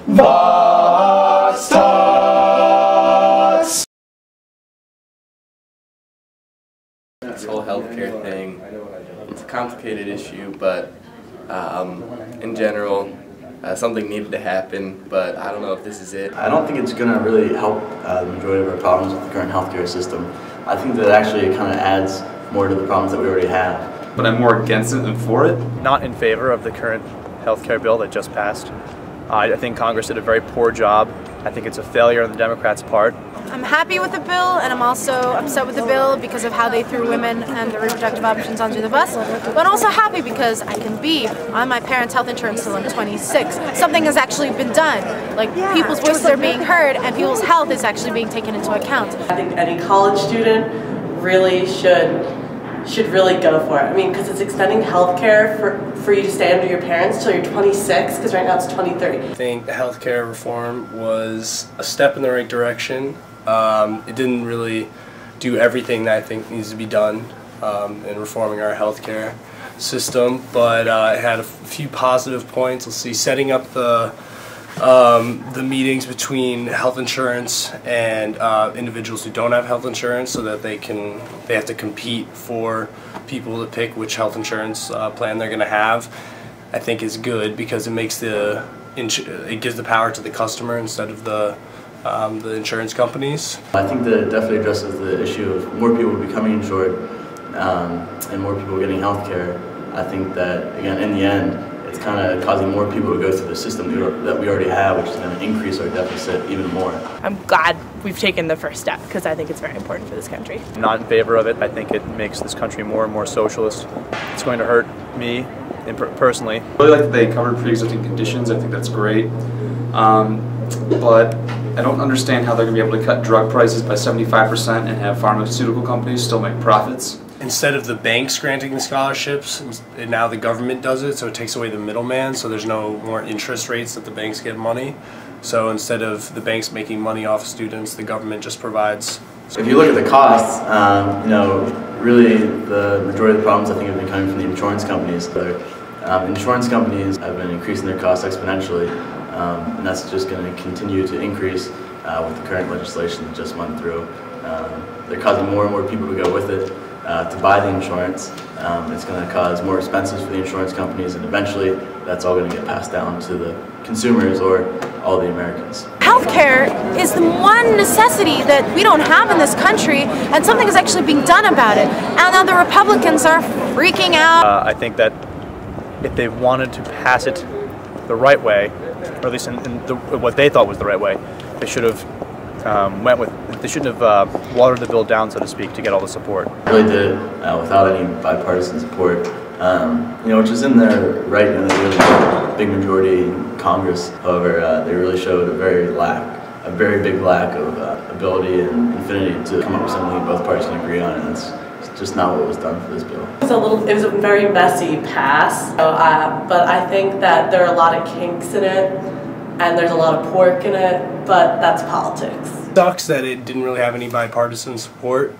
Vox Talks! This whole healthcare thing, it's a complicated issue, but in general, something needed to happen, but I don't know if this is it. I don't think it's going to really help the majority of our problems with the current healthcare system. I think that actually it kind of adds more to the problems that we already have. But I'm more against it than for it. Not in favor of the current healthcare bill that just passed. I think Congress did a very poor job. I think it's a failure on the Democrats' part. I'm happy with the bill, and I'm also upset with the bill because of how they threw women and their reproductive options onto the bus. But I'm also happy because I can be on my parents' health insurance till I'm 26. Something has actually been done. Like, people's voices are being heard, and people's health is actually being taken into account. I think any college student really should really go for it. I mean, because it's extending healthcare for you to stay under your parents till you're 26, because right now it's 2030. I think healthcare reform was a step in the right direction. It didn't really do everything that I think needs to be done in reforming our healthcare system, but it had a few positive points. Let's see, setting up the meetings between health insurance and individuals who don't have health insurance, so that they have to compete for people to pick which health insurance plan they're going to have, I think is good, because it makes it gives the power to the customer instead of the insurance companies. I think that it definitely addresses the issue of more people becoming insured and more people getting health care. I think that, again, in the end, it's kind of causing more people to go through the system that we already have, which is going to increase our deficit even more. I'm glad we've taken the first step, because I think it's very important for this country. I'm not in favor of it. I think it makes this country more and more socialist. It's going to hurt me personally. I really like that they covered pre-existing conditions. I think that's great. But I don't understand how they're going to be able to cut drug prices by 75% and have pharmaceutical companies still make profits. Instead of the banks granting the scholarships, now the government does it, so it takes away the middleman, so there's no more interest rates that the banks get money. So instead of the banks making money off students, the government just provides. If you look at the costs, you know, really the majority of the problems I think have been coming from the insurance companies. Insurance companies have been increasing their costs exponentially, and that's just going to continue to increase with the current legislation that just went through. They're causing more and more people to go with it. To buy the insurance. It's going to cause more expenses for the insurance companies, and eventually that's all going to get passed down to the consumers or all the Americans. Healthcare is the one necessity that we don't have in this country, and something is actually being done about it. And now the Republicans are freaking out. I think that if they wanted to pass it the right way, or at least in what they thought was the right way, they should have they shouldn't have watered the bill down, so to speak, to get all the support. Really did it without any bipartisan support, you know, which is in their right and a really big majority in Congress. However, they really showed a very big lack of ability and affinity to come up with something that both parties can agree on, and it's just not what was done for this bill. It was a very messy pass, but I think that there are a lot of kinks in it, and there's a lot of pork in it, but that's politics. It sucks that it didn't really have any bipartisan support,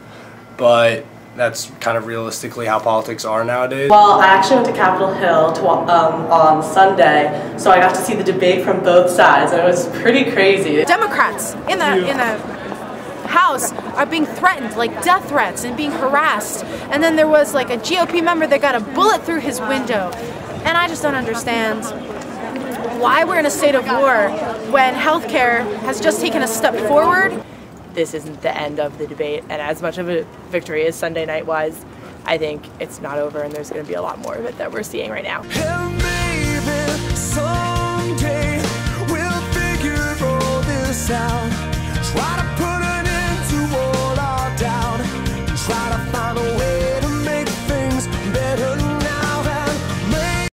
but that's kind of realistically how politics are nowadays. Well, I actually went to Capitol Hill on Sunday, so I got to see the debate from both sides, and it was pretty crazy. Democrats in the House are being threatened, like death threats, and being harassed. And then there was like a GOP member that got a bullet through his window. And I just don't understand why we're in a state of war when healthcare has just taken a step forward. This isn't the end of the debate, and as much of a victory as Sunday night was, I think it's not over, and there's going to be a lot more of it that we're seeing right now.